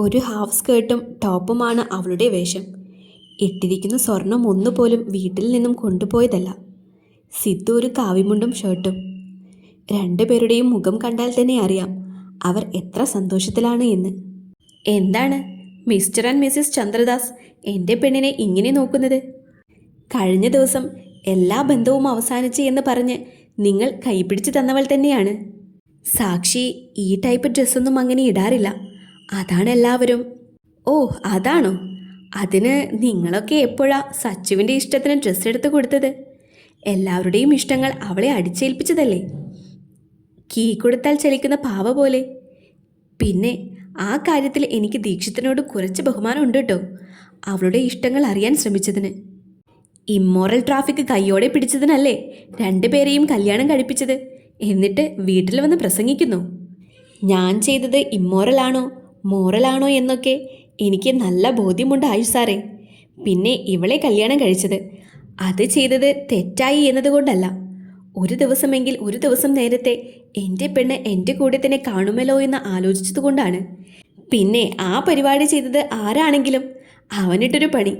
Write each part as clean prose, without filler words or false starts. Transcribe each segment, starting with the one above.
ഒരു ഹാഫ് സ്കേർട്ടും ടോപ്പുമാണ് അവളുടെ വേഷം. ഇട്ടിരിക്കുന്ന സ്വർണം ഒന്നുപോലും വീട്ടിൽ നിന്നും കൊണ്ടുപോയതല്ല. സിദ്ധു ഒരു കാവിമുണ്ടും ഷർട്ടും. രണ്ടുപേരുടെയും മുഖം കണ്ടാൽ തന്നെ അറിയാം അവർ എത്ര സന്തോഷത്തിലാണ് എന്ന്. എന്താണ് മിസ്റ്റർ ആൻഡ് മിസ്സിസ് ചന്ദ്രദാസ് എൻ്റെ പെണ്ണിനെ ഇങ്ങനെ നോക്കുന്നത്? കഴിഞ്ഞ ദിവസം എല്ലാ ബന്ധവും അവസാനിച്ച് എന്ന് പറഞ്ഞ് നിങ്ങൾ കൈപിടിച്ച് തന്നവൾ തന്നെയാണ്. സാക്ഷി ഈ ടൈപ്പ് ഡ്രസ്സൊന്നും അങ്ങനെ ഇടാറില്ല. അതാണ് എല്ലാവരും. ഓ അതാണോ? അതിന് നിങ്ങളൊക്കെ എപ്പോഴാ സച്ചുവിൻ്റെ ഇഷ്ടത്തിന് ഡ്രസ്സ് എടുത്ത് കൊടുത്തത്? എല്ലാവരുടെയും ഇഷ്ടങ്ങൾ അവളെ അടിച്ചേൽപ്പിച്ചതല്ലേ? കീ കൊടുത്താൽ ചലിക്കുന്ന പാവ പോലെ. പിന്നെ ആ കാര്യത്തിൽ എനിക്ക് ദീക്ഷിത്തിനോട് കുറച്ച് ബഹുമാനമുണ്ട് കേട്ടോ, അവളുടെ ഇഷ്ടങ്ങൾ അറിയാൻ ശ്രമിച്ചതിന്. ഇമ്മോറൽ ട്രാഫിക് കയ്യോടെ പിടിച്ചതിനല്ലേ രണ്ടുപേരെയും കല്യാണം കഴിപ്പിച്ചത്? എന്നിട്ട് വീട്ടിൽ വന്ന് പ്രസംഗിക്കുന്നു. ഞാൻ ചെയ്തത് ഇമ്മോറലാണോ മോറലാണോ എന്നൊക്കെ എനിക്ക് നല്ല ബോധ്യമുണ്ട് ആയുസാറേ. പിന്നെ ഇവളെ കല്യാണം കഴിച്ചത് അത് ചെയ്തത് തെറ്റായി എന്നതുകൊണ്ടല്ല. ഒരു ദിവസമെങ്കിൽ ഒരു ദിവസം നേരത്തെ എൻ്റെ പെണ്ണ് എൻ്റെ കൂടെ തന്നെ കാണുമല്ലോ എന്ന് ആലോചിച്ചതുകൊണ്ടാണ്. പിന്നെ ആ പരിപാടി ചെയ്തത് ആരാണെങ്കിലും അവനിട്ടൊരു പണി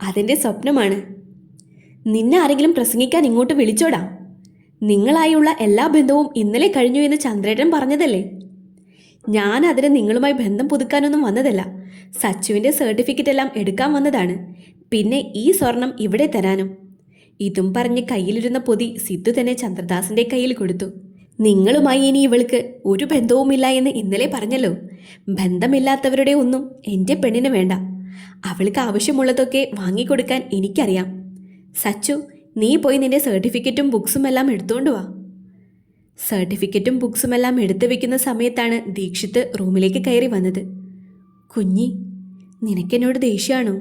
അതിൻ്റെ സ്വപ്നമാണ്. നിന്നെ ആരെങ്കിലും പ്രസംഗിക്കാൻ ഇങ്ങോട്ട് വിളിച്ചോടാ? നിങ്ങളായുള്ള എല്ലാ ബന്ധവും ഇന്നലെ കഴിഞ്ഞു എന്ന് ചന്ദ്രേട്ടൻ പറഞ്ഞതല്ലേ? ഞാൻ അതിന് നിങ്ങളുമായി ബന്ധം പുതുക്കാനൊന്നും വന്നതല്ല. സച്ചുവിൻ്റെ സർട്ടിഫിക്കറ്റ് എല്ലാം എടുക്കാൻ വന്നതാണ്. പിന്നെ ഈ സ്വർണം ഇവിടെ തരാനും. ഇതും പറഞ്ഞ് കയ്യിലിരുന്ന പൊതി സിദ്ധു തന്നെ ചന്ദ്രദാസിൻ്റെ കയ്യിൽ കൊടുത്തു. നിങ്ങളുമായി ഇനി ഇവൾക്ക് ഒരു ബന്ധവുമില്ല എന്ന് ഇന്നലെ പറഞ്ഞല്ലോ. ബന്ധമില്ലാത്തവരുടെ ഒന്നും എൻ്റെ പെണ്ണിന് വേണ്ട. അവൾക്ക് ആവശ്യമുള്ളതൊക്കെ വാങ്ങിക്കൊടുക്കാൻ എനിക്കറിയാം. സച്ചു, നീ പോയി നിന്റെ സർട്ടിഫിക്കറ്റും ബുക്സും എല്ലാം എടുത്തുകൊണ്ട് വാ. സർട്ടിഫിക്കറ്റും ബുക്സുമെല്ലാം എടുത്തു വെക്കുന്ന സമയത്താണ് ദീക്ഷിത്ത് റൂമിലേക്ക് കയറി വന്നത്. കുഞ്ഞി, നിനക്കെന്നോട് ദേഷ്യമാണോ?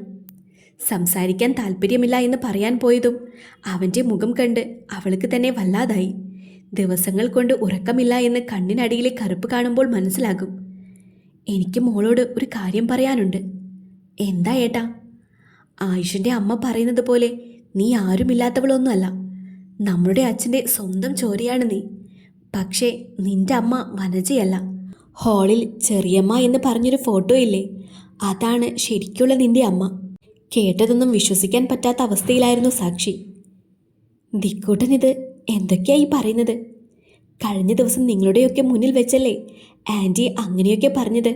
സംസാരിക്കാൻ താല്പര്യമില്ല എന്ന് പറയാൻ പോയതും അവൻ്റെ മുഖം കണ്ട് അവൾക്ക് തന്നെ വല്ലാതായി. ദിവസങ്ങൾ കൊണ്ട് ഉറക്കമില്ല എന്ന് കണ്ണിനടിയിലെ കറുപ്പ് കാണുമ്പോൾ മനസ്സിലാകും. എനിക്ക് മോളോട് ഒരു കാര്യം പറയാനുണ്ട്. എന്താ ഏട്ടാ? ആയുഷിൻ്റെ അമ്മ പറയുന്നത് പോലെ നീ ആരുമില്ലാത്തവളൊന്നുമല്ല. നമ്മളുടെ അച്ഛൻ്റെ സ്വന്തം ചോരയാണ് നീ. പക്ഷേ നിന്റെ അമ്മ വനജയല്ല. ഹാളിൽ ചെറിയമ്മ എന്ന് പറഞ്ഞൊരു ഫോട്ടോ ഇല്ലേ, അതാണ് ശരിക്കുള്ള നിന്റെ അമ്മ. കേട്ടതൊന്നും വിശ്വസിക്കാൻ പറ്റാത്ത അവസ്ഥയിലായിരുന്നു സാക്ഷി. ദിക്കൂട്ടൻ ഇത് എന്തൊക്കെയായി പറയുന്നത്? കഴിഞ്ഞ ദിവസം നിങ്ങളുടെയൊക്കെ മുന്നിൽ വെച്ചല്ലേ ആൻറ്റി അങ്ങനെയൊക്കെ പറഞ്ഞത്?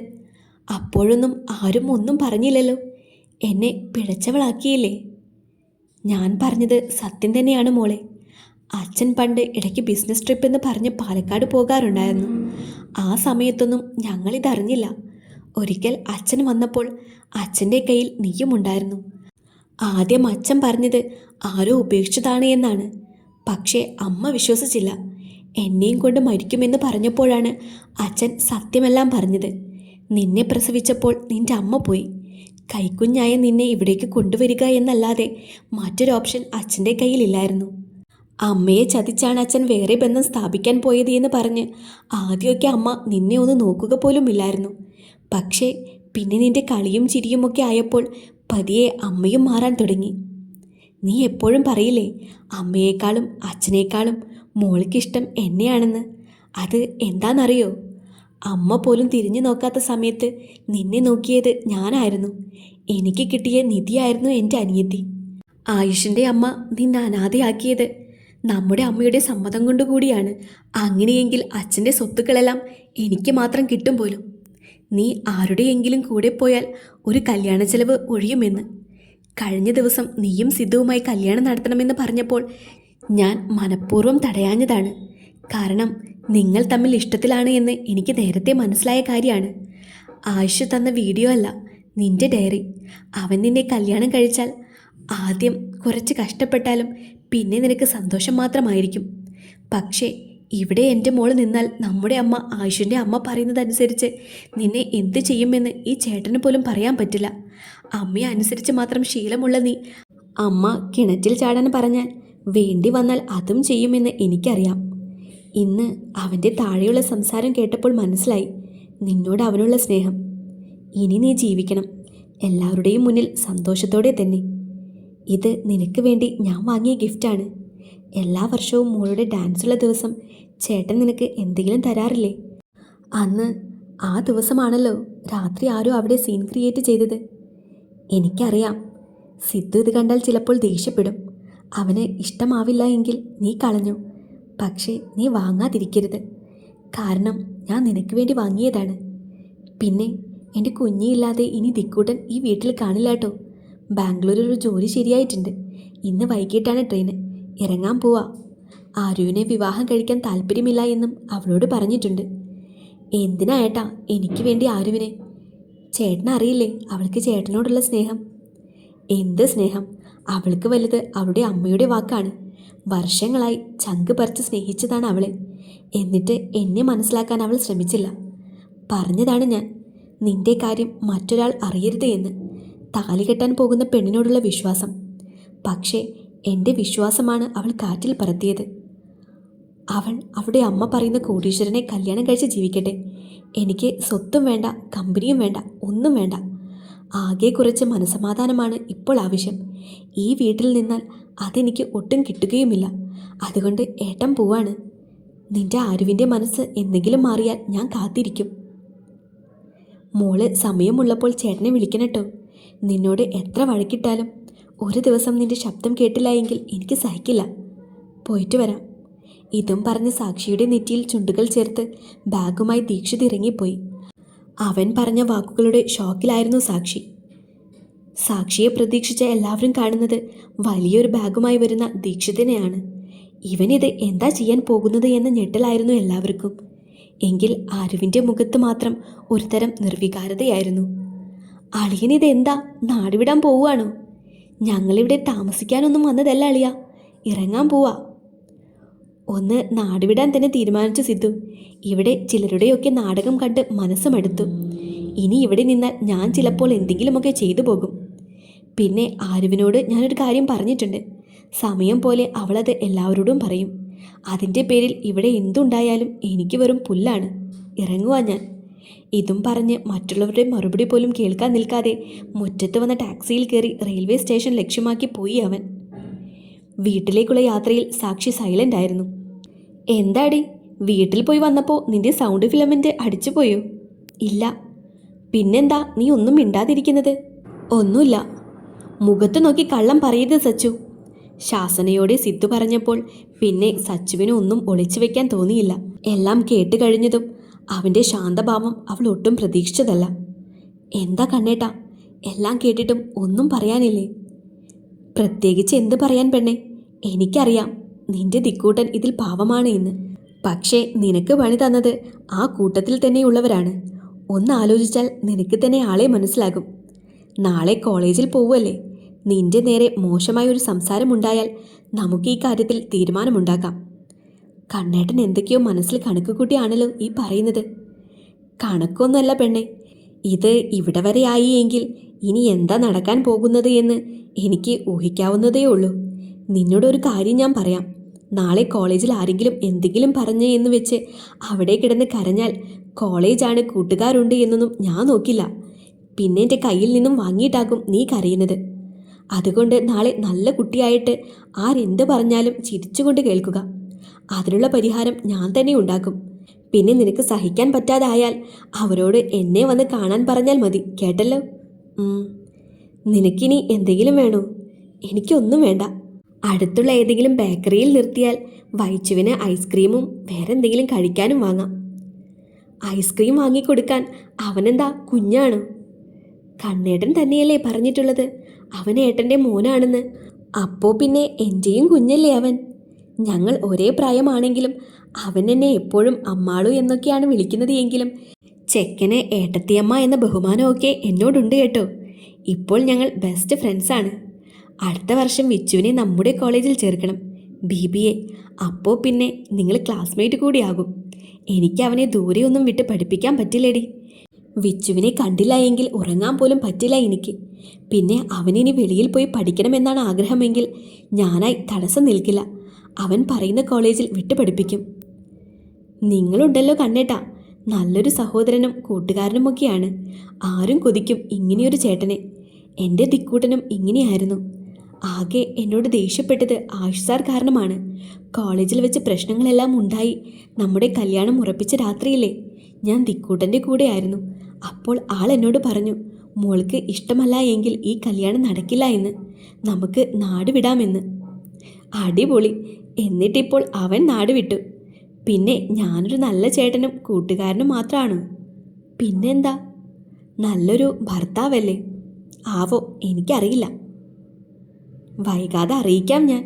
അപ്പോഴൊന്നും ആരും ഒന്നും പറഞ്ഞില്ലല്ലോ. എന്നെ പിഴച്ചവളാക്കിയില്ലേ? ഞാൻ പറഞ്ഞത് സത്യം തന്നെയാണ് മോളെ. അച്ഛൻ പണ്ട് ഇടയ്ക്ക് ബിസിനസ് ട്രിപ്പ് എന്ന് പറഞ്ഞ് പാലക്കാട് പോകാറുണ്ടായിരുന്നു. ആ സമയത്തൊന്നും ഞങ്ങളിതറിഞ്ഞില്ല. ഒരിക്കൽ അച്ഛൻ വന്നപ്പോൾ അച്ഛൻ്റെ കയ്യിൽ നീയും ഉണ്ടായിരുന്നു. ആദ്യം അച്ഛൻ പറഞ്ഞത് ആരോ ഉപേക്ഷിച്ചതാണ് എന്നാണ്. പക്ഷേ അമ്മ വിശ്വസിച്ചില്ല. എന്നെയും കൊണ്ട് മരിക്കുമെന്ന് പറഞ്ഞപ്പോഴാണ് അച്ഛൻ സത്യമെല്ലാം പറഞ്ഞത്. നിന്നെ പ്രസവിച്ചപ്പോൾ നിന്റെ അമ്മ പോയി. കൈക്കുഞ്ഞായ നിന്നെ ഇവിടേക്ക് കൊണ്ടുവരിക എന്നല്ലാതെ മറ്റൊരു ഓപ്ഷൻ അച്ഛൻ്റെ കയ്യിലില്ലായിരുന്നു. അമ്മയെ ചതിച്ചാണ് അച്ഛൻ വേറെ ബന്ധം സ്ഥാപിക്കാൻ പോയത് എന്ന് പറഞ്ഞ് ആദ്യമൊക്കെ അമ്മ നിന്നെ ഒന്ന് നോക്കുക പോലും ഇല്ലായിരുന്നു. പക്ഷേ പിന്നെ നിന്റെ കളിയും ചിരിയുമൊക്കെ ആയപ്പോൾ പതിയെ അമ്മയും മാറാൻ തുടങ്ങി. നീ എപ്പോഴും പറയില്ലേ അമ്മയേക്കാളും അച്ഛനേക്കാളും മോൾക്കിഷ്ടം എന്നെയാണെന്ന്? അത് എന്താണെന്നറിയോ? അമ്മ പോലും തിരിഞ്ഞു നോക്കാത്ത സമയത്ത് നിന്നെ നോക്കിയത് ഞാനായിരുന്നു. എനിക്ക് കിട്ടിയ നിധിയായിരുന്നു എൻ്റെ അനിയത്തി. ആയുഷിൻ്റെ അമ്മ നിന്നെ അനാഥയാക്കിയത് നമ്മുടെ അമ്മയുടെ സമ്മതം കൊണ്ടുകൂടിയാണ്. അങ്ങനെയെങ്കിൽ അച്ഛൻ്റെ സ്വത്തുക്കളെല്ലാം എനിക്ക് മാത്രം കിട്ടും പോലും. നീ ആരുടെയെങ്കിലും കൂടെ പോയാൽ ഒരു കല്യാണ ചെലവ് ഒഴിയുമെന്ന്. കഴിഞ്ഞ ദിവസം നീയും സിദ്ധുവുമായി കല്യാണം നടത്തണമെന്ന് പറഞ്ഞപ്പോൾ ഞാൻ മനഃപൂർവ്വം തടയാഞ്ഞതാണ്. കാരണം നിങ്ങൾ തമ്മിൽ ഇഷ്ടത്തിലാണ് എന്ന് എനിക്ക് നേരത്തെ മനസ്സിലായ കാര്യമാണ്. ആയുഷ് തന്ന വീഡിയോ അല്ല, നിന്റെ ഡയറി. അവൻ നിന്നെ കല്യാണം കഴിച്ചാൽ ആദ്യം കുറച്ച് കഷ്ടപ്പെട്ടാലും പിന്നെ നിനക്ക് സന്തോഷം മാത്രമായിരിക്കും. പക്ഷേ ഇവിടെ എൻ്റെ മോള് നിന്നാൽ നമ്മുടെ അമ്മ ആയുഷിൻ്റെ അമ്മ പറയുന്നതനുസരിച്ച് നിന്നെ എന്ത് ചെയ്യുമെന്ന് ഈ ചേട്ടന് പോലും പറയാൻ പറ്റില്ല. അമ്മയെ അനുസരിച്ച് മാത്രം ശീലമുള്ള നീ അമ്മ കിണറ്റിൽ ചാടാൻ പറഞ്ഞാൽ വേണ്ടി വന്നാൽ അതും ചെയ്യുമെന്ന് എനിക്കറിയാം. ഇന്ന് അവൻ്റെ താഴെയുള്ള സംസാരം കേട്ടപ്പോൾ മനസ്സിലായി നിന്നോട് അവനുള്ള സ്നേഹം. ഇനി നീ ജീവിക്കണം, എല്ലാവരുടെയും മുന്നിൽ സന്തോഷത്തോടെ തന്നെ. ഇത് നിനക്ക് വേണ്ടി ഞാൻ വാങ്ങിയ ഗിഫ്റ്റാണ്. എല്ലാ വർഷവും മോളുടെ ഡാൻസുള്ള ദിവസം ചേട്ടൻ നിനക്ക് എന്തെങ്കിലും തരാറില്ലേ? അന്ന് ആ ദിവസമാണല്ലോ രാത്രി ആരോ അവിടെ സീൻ ക്രിയേറ്റ് ചെയ്തത്. എനിക്കറിയാം, സിദ്ധു ഇത് കണ്ടാൽ ചിലപ്പോൾ ദേഷ്യപ്പെടും. അവന് ഇഷ്ടമാവില്ല എങ്കിൽ നീ കളഞ്ഞു. പക്ഷേ നീ വാങ്ങാതിരിക്കരുത്. കാരണം ഞാൻ നിനക്ക് വേണ്ടി വാങ്ങിയതാണ്. പിന്നെ എൻ്റെ കുഞ്ഞിയില്ലാതെ ഇനി ദിക്കൂട്ടൻ ഈ വീട്ടിൽ കാണില്ല കേട്ടോ. ബാംഗ്ലൂരിൽ ഒരു ജോലി ശരിയായിട്ടുണ്ട്. ഇന്ന് വൈകിട്ടാണ് ട്രെയിന്. ഇറങ്ങാൻ പോവാ. ആരുവിനെ വിവാഹം കഴിക്കാൻ താല്പര്യമില്ല എന്നും അവളോട് പറഞ്ഞിട്ടുണ്ട്. എന്തിനാ ഏട്ടാ എനിക്ക് വേണ്ടി ആരുവിനെ? ചേട്ടനറിയില്ലേ അവൾക്ക് ചേട്ടനോടുള്ള സ്നേഹം? എന്ത് സ്നേഹം? അവൾക്ക് വലുത് അവളുടെ അമ്മയുടെ വാക്കാണ്. വർഷങ്ങളായി ചങ്ക് പറിച്ച് സ്നേഹിച്ചതാണ് അവളെ. എന്നിട്ട് എന്നെ മനസ്സിലാക്കാൻ അവൾ ശ്രമിച്ചില്ല. പറഞ്ഞതാണ് ഞാൻ, നിന്റെ കാര്യം മറ്റൊരാൾ അറിയരുത് എന്ന്. താലി കെട്ടാൻ പോകുന്ന പെണ്ണിനോടുള്ള വിശ്വാസം. പക്ഷേ എൻ്റെ വിശ്വാസമാണ് അവൾ കാറ്റിൽ പറത്തിയത്. അവൾ അവിടെ അമ്മ പറയുന്ന കോടീശ്വരനെ കല്യാണം കഴിച്ച് ജീവിക്കട്ടെ. എനിക്ക് സ്വത്തും വേണ്ട, കമ്പനിയും വേണ്ട, ഒന്നും വേണ്ട. ആകെ കുറച്ച് മനസമാധാനമാണ് ഇപ്പോൾ ആവശ്യം. ഈ വീട്ടിൽ നിന്നാൽ അതെനിക്ക് ഒട്ടും കിട്ടുകയുമില്ല. അതുകൊണ്ട് ഏട്ടൻ പോവാണ്. നിന്റെ ആരുവിൻ്റെ മനസ്സ് എന്തെങ്കിലും മാറിയാൽ ഞാൻ കാത്തിരിക്കും. മോള് സമയമുള്ളപ്പോൾ ചേട്ടനെ വിളിക്കണട്ടോ. നിന്നോട് എത്ര വഴക്കിട്ടാലും ഒരു ദിവസം നിന്റെ ശബ്ദം കേട്ടില്ല എങ്കിൽ എനിക്ക് സഹിക്കില്ല. പോയിട്ട് വരാം. ഇതും പറഞ്ഞ് സാക്ഷിയുടെ നെറ്റിയിൽ ചുണ്ടുകൾ ചേർത്ത് ബാഗുമായി ദീക്ഷിത് ഇറങ്ങിപ്പോയി. അവൻ പറഞ്ഞ വാക്കുകളുടെ ഷോക്കിലായിരുന്നു സാക്ഷി. സാക്ഷിയെ പ്രതീക്ഷിച്ച എല്ലാവരും കാണുന്നത് വലിയൊരു ബാഗുമായി വരുന്ന ദീക്ഷിതിനെയാണ്. ഇവനിത് എന്താ ചെയ്യാൻ പോകുന്നത് എന്ന ഞെട്ടലായിരുന്നു എല്ലാവർക്കും. എങ്കിൽ ആരുവിൻ്റെ മുഖത്ത് മാത്രം ഒരുതരം നിർവികാരതയായിരുന്നു. അളിയനിത് എന്താ, നാടുവിടാൻ പോവുകയാണോ? ഞങ്ങളിവിടെ താമസിക്കാനൊന്നും വന്നതല്ല അളിയ, ഇറങ്ങാൻ പോവാ. ഒന്ന് നാടുവിടാൻ തന്നെ തീരുമാനിച്ചു സിദ്ധു. ഇവിടെ ചിലരുടെയൊക്കെ നാടകം കണ്ട് മനസ്സുമടുത്തു. ഇനി ഇവിടെ നിന്നാൽ ഞാൻ ചിലപ്പോൾ എന്തെങ്കിലുമൊക്കെ ചെയ്തു പോകും. പിന്നെ ആരുവിനോട് ഞാനൊരു കാര്യം പറഞ്ഞിട്ടുണ്ട്. സമയം പോലെ അവളത് എല്ലാവരോടും പറയും. അതിൻ്റെ പേരിൽ ഇവിടെ എന്തുണ്ടായാലും എനിക്ക് വെറും പുല്ലാണ്. ഇറങ്ങുവാ ഞാൻ. ഇതും പറഞ്ഞ് മറ്റുള്ളവരുടെ മറുപടി പോലും കേൾക്കാൻ നിൽക്കാതെ മുറ്റത്ത് വന്ന ടാക്സിയിൽ കയറി റെയിൽവേ സ്റ്റേഷൻ ലക്ഷ്യമാക്കി പോയി അവൻ. വീട്ടിലേക്കുള്ള യാത്രയിൽ സാക്ഷി സൈലൻ്റ് ആയിരുന്നു. എന്താടി, വീട്ടിൽ പോയി വന്നപ്പോൾ നിന്റെ സൗണ്ട് ഫിലമെൻ്റ് അടിച്ചു പോയോ? ഇല്ല. പിന്നെന്താ നീ ഒന്നും മിണ്ടാതിരിക്കുന്നത്? ഒന്നുമില്ല. മുഖത്ത് നോക്കി കള്ളം പറയരുത് സച്ചു. ശാസനയോടെ സിദ്ധു പറഞ്ഞപ്പോൾ പിന്നെ സച്ചുവിന് ഒന്നും ഒളിച്ചു വെക്കാൻ തോന്നിയില്ല. എല്ലാം കേട്ട് കഴിഞ്ഞതും അവൻ്റെ ശാന്തഭാവം അവൾ ഒട്ടും പ്രതീക്ഷിച്ചതല്ല. എന്താ കണ്ണേട്ടാ, എല്ലാം കേട്ടിട്ടും ഒന്നും പറയാനില്ലേ? പ്രത്യേകിച്ച് എന്ത് പറയാൻ പെണ്ണെ? എനിക്കറിയാം നിന്റെ ദിക്കൂട്ടൻ ഇതിൽ പാവമാണ് എന്ന്. പക്ഷേ നിനക്ക് പണി തന്നത് ആ കൂട്ടത്തിൽ തന്നെയുള്ളവരാണ്. ഒന്ന് ആലോചിച്ചാൽ നിനക്ക് തന്നെ ആളെ മനസ്സിലാകും. നാളെ കോളേജിൽ പോവുമല്ലേ? നിന്റെ നേരെ മോശമായ ഒരു സംസാരമുണ്ടായാൽ നമുക്ക് ഈ കാര്യത്തിൽ തീരുമാനമുണ്ടാക്കാം. കണ്ണേട്ടൻ എന്തൊക്കെയോ മനസ്സിൽ കണക്ക് കൂട്ടിയാണല്ലോ ഈ പറയുന്നത്. കണക്കൊന്നുമല്ല പെണ്ണെ, ഇത് ഇവിടെ വരെ ആയി എങ്കിൽ ഇനി എന്താ നടക്കാൻ പോകുന്നത് എന്ന് എനിക്ക് ഊഹിക്കാവുന്നതേ ഉള്ളൂ. നിന്നോടൊരു കാര്യം ഞാൻ പറയാം. നാളെ കോളേജിൽ ആരെങ്കിലും എന്തെങ്കിലും പറഞ്ഞേ എന്ന് വെച്ച് അവിടെ കിടന്ന് കരഞ്ഞാൽ കോളേജാണ്, കൂട്ടുകാരുണ്ട് എന്നൊന്നും ഞാൻ നോക്കില്ല. പിന്നെ എൻ്റെ കയ്യിൽ നിന്നും വാങ്ങിയിട്ടാകും നീ കരയുന്നത്. അതുകൊണ്ട് നാളെ നല്ല കുട്ടിയായിട്ട് ആരെന്ത് പറഞ്ഞാലും ചിരിച്ചുകൊണ്ട് കേൾക്കുക. അതിനുള്ള പരിഹാരം ഞാൻ തന്നെ ഉണ്ടാക്കും. പിന്നെ നിനക്ക് സഹിക്കാൻ പറ്റാതായാൽ അവരോട് എന്നെ വന്ന് കാണാൻ പറഞ്ഞാൽ മതി, കേട്ടല്ലോ? നിനക്കിനി എന്തെങ്കിലും വേണോ? എനിക്കൊന്നും വേണ്ട. അടുത്തുള്ള ഏതെങ്കിലും ബേക്കറിയിൽ നിർത്തിയാൽ വൈച്ചുവിന് ഐസ്ക്രീമും വേറെ എന്തെങ്കിലും കഴിക്കാനും വാങ്ങാം. ഐസ്ക്രീം വാങ്ങിക്കൊടുക്കാൻ അവനെന്താ കുഞ്ഞാണോ? കണ്ണേട്ടൻ തന്നെയല്ലേ പറഞ്ഞിട്ടുള്ളത് അവൻ ഏട്ടൻ്റെ മോനാണെന്ന്. അപ്പോൾ പിന്നെ എൻ്റെയും കുഞ്ഞല്ലേ അവൻ. ഞങ്ങൾ ഒരേ പ്രായമാണെങ്കിലും അവൻ എന്നെ എപ്പോഴും അമ്മാളു എന്നൊക്കെയാണ് വിളിക്കുന്നത്. എങ്കിലും ചെക്കന് ഏട്ടത്തിയമ്മ എന്ന ബഹുമാനമൊക്കെ എന്നോടുണ്ട് കേട്ടോ. ഇപ്പോൾ ഞങ്ങൾ ബെസ്റ്റ് ഫ്രണ്ട്സാണ്. അടുത്ത വർഷം വിച്ചുവിനെ നമ്മുടെ കോളേജിൽ ചേർക്കണം, BBA. അപ്പോൾ പിന്നെ നിങ്ങൾ ക്ലാസ്മേറ്റ് കൂടിയാകും. എനിക്ക് അവനെ ദൂരെയൊന്നും വിട്ട് പഠിപ്പിക്കാൻ പറ്റില്ലേടി. വിച്ചുവിനെ കണ്ടില്ല എങ്കിൽ ഉറങ്ങാൻ പോലും പറ്റില്ല എനിക്ക്. പിന്നെ അവനിനി വെളിയിൽ പോയി പഠിക്കണമെന്നാണ് ആഗ്രഹമെങ്കിൽ ഞാനായി തടസ്സം നിൽക്കില്ല. അവൻ പറയുന്ന കോളേജിൽ വിട്ട് പഠിപ്പിക്കും. നിങ്ങളുണ്ടല്ലോ കണ്ണേട്ടാ, നല്ലൊരു സഹോദരനും കൂട്ടുകാരനുമൊക്കെയാണ്. ആരും കൊതിക്കും ഇങ്ങനെയൊരു ചേട്ടനെ. എൻ്റെ ദിക്കൂട്ടനും ഇങ്ങനെയായിരുന്നു. ആകെ എന്നോട് ദേഷ്യപ്പെട്ടത് ആയുഷ് സാർ കാരണമാണ്. കോളേജിൽ വെച്ച് പ്രശ്നങ്ങളെല്ലാം ഉണ്ടായി നമ്മുടെ കല്യാണം ഉറപ്പിച്ച രാത്രിയില്ലേ ഞാൻ ദിക്കൂട്ടൻ്റെ കൂടെയായിരുന്നു. അപ്പോൾ ആൾ എന്നോട് പറഞ്ഞു, മോൾക്ക് ഇഷ്ടമല്ല എങ്കിൽ ഈ കല്യാണം നടക്കില്ല എന്ന്, നമുക്ക് നാട് വിടാമെന്ന്. അടിപൊളി. എന്നിട്ടിപ്പോൾ അവൻ നാട് വിട്ടു. പിന്നെ ഞാനൊരു നല്ല ചേട്ടനും കൂട്ടുകാരനും മാത്രമാണ്. പിന്നെന്താ, നല്ലൊരു ഭർത്താവല്ലേ? ആവോ, എനിക്കറിയില്ല. വൈകാതെ അറിയിക്കാം ഞാൻ.